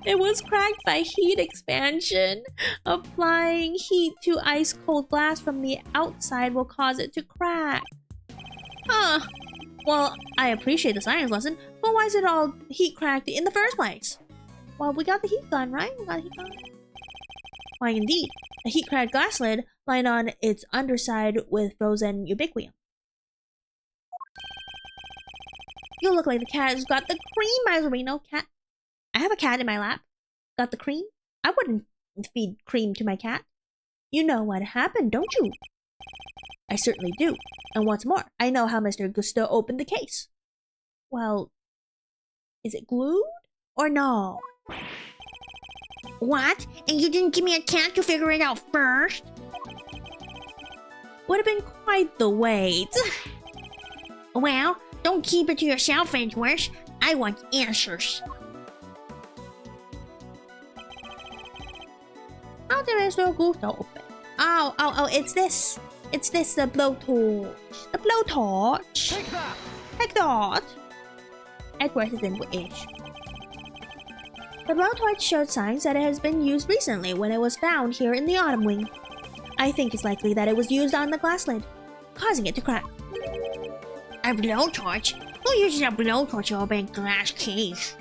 B: It was cracked by heat expansion.
A: Applying heat to ice cold glass from the outside will cause it to crack. Huh. Well, I appreciate the science lesson, but why is it all heat cracked in the first place? Well, we got the heat gun, right? We got the heat gun. Why, indeed. A heat-cracked glass lid lined on its underside with frozen ubiquium. You look like the cat who's got the cream, Miserino. Cat. I have a cat in my lap. Got the cream? I wouldn't feed cream to my cat. You know what happened, don't you? I certainly do. And what's more, I know how Mr. Gusto opened the case. Well, is it glued or no? What? And you didn't give me a cat to figure it out first? Would have been quite the wait. Well, don't keep it to yourself, Edgeworth. I want answers. How did Mr. Gusto open? Oh, it's this. It's this, the blowtorch. The blowtorch.
C: Take that!
A: Take that. Edgeworth is in British. The blowtorch showed signs that it has been used recently when it was found here in the autumn wing. I think it's likely that it was used on the glass lid, causing it to crack. A blowtorch? Who uses a blowtorch to open a glass case?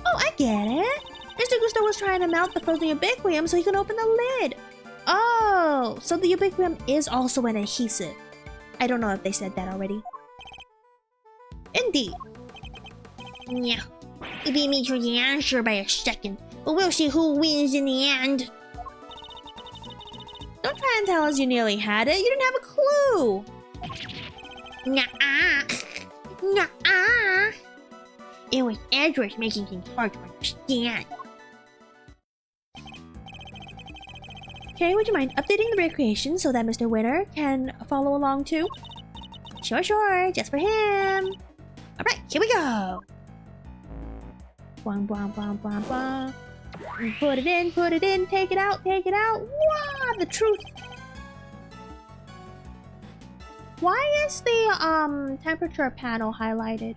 A: Oh, I get it. Mr. Gusto was trying to melt the frozen ubiquium so he could open the lid. Oh, so the ubiquium is also an adhesive. I don't know if they said that already. Indeed. Yeah. You beat me to the answer by a second, but we'll see who wins in the end. Don't try and tell us you nearly had it. You didn't have a clue. Nuh-uh. Nuh-uh. It was Edgeworth making things hard to understand. Okay, would you mind updating the recreation so that Mr. Winner can follow along too? Sure, just for him. Alright, here we go. Bwang, bwang, bwang, bwang, bwang. Put it in, take it out. Wow, the truth. Why is the temperature panel highlighted?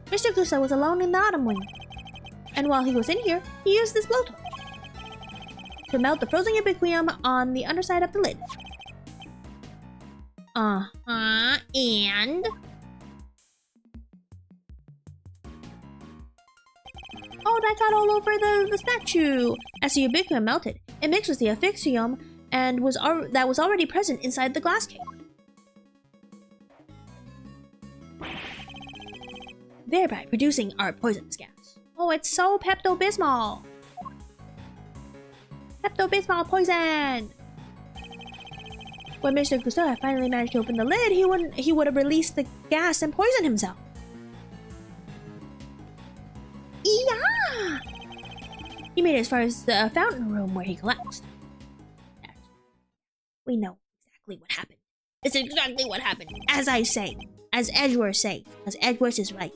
A: Mr. Gusto was alone in the autumn wing. And while he was in here, he used this blowtorch to melt the frozen ubiquium on the underside of the lid. And... oh, that got all over the statue! As the ubiquium melted, it mixed with the asphyxium and that was already present inside the glass case. Thereby producing our poisonous gas. Oh, it's so Pepto-Bismol! Pepto-Bismol poison! When Mr. Gusto had finally managed to open the lid, he would have released the gas and poisoned himself. Yeah! He made it as far as the fountain room where he collapsed. We know exactly what happened. It's exactly what happened. As I say. As Edgeworth say. As Edgeworth is right.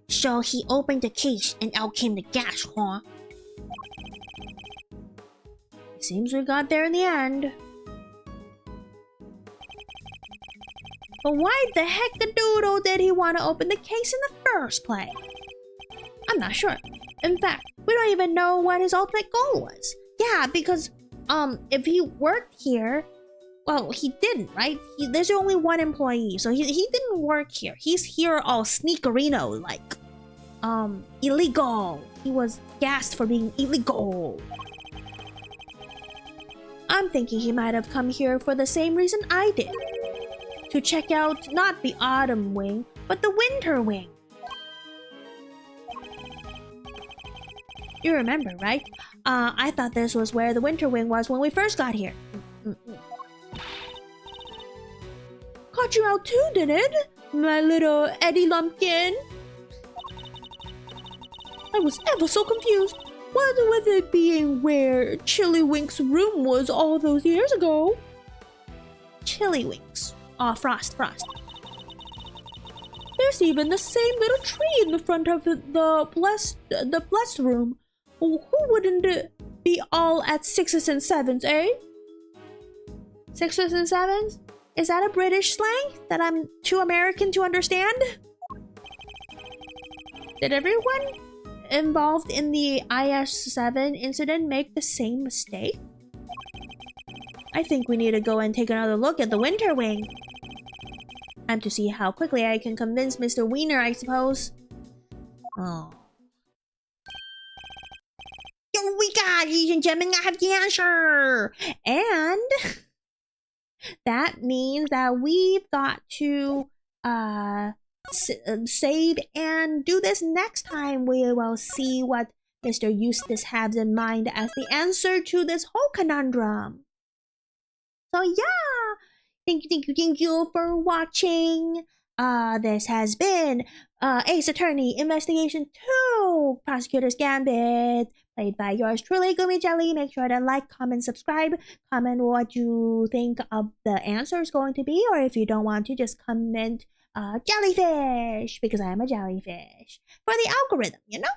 A: So he opened the case and out came the gas, huh? It seems we got there in the end. But why the heck-a-doodle did he want to open the case in the first place? I'm not sure. In fact, we don't even know what his ultimate goal was. Yeah, because, if he worked here, well, he didn't, right? There's only one employee, so he didn't work here. He's here all sneakerino, like, illegal. He was gassed for being illegal. I'm thinking he might have come here for the same reason I did. To check out not the autumn wing, but the winter wing. You remember, right? I thought this was where the winter wing was when we first got here. Caught you out too, did it? My little Eddie Lumpkin. I was ever so confused. What with it being where Chillywink's room was all those years ago? Chillywinks. Oh, Frost. There's even the same little tree in the front of the blessed room. Who wouldn't it be all at 6s and 7s, eh? 6s and 7s? Is that a British slang that I'm too American to understand? Did everyone involved in the IS-7 incident make the same mistake? I think we need to go and take another look at the winter wing. Time to see how quickly I can convince Mr. Wiener, I suppose. Oh. Eureka, ladies and gentlemen, I have the answer! And that means that we've got to save and do this next time. We will see what Mr. Eustace has in mind as the answer to this whole conundrum. So yeah, thank you for watching. This has been Ace Attorney Investigation 2, Prosecutor's Gambit, played by yours truly, Gummy Jelly. Make sure to like, comment, subscribe. Comment what you think of the answer is going to be, or if you don't want to, just comment jellyfish, because I am a jellyfish, for the algorithm, you know?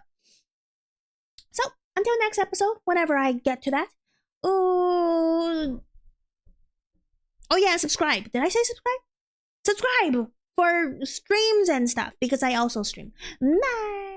A: So, until next episode, whenever I get to that. Oh yeah, subscribe. Did I say subscribe? Subscribe for streams and stuff, because I also stream. Bye!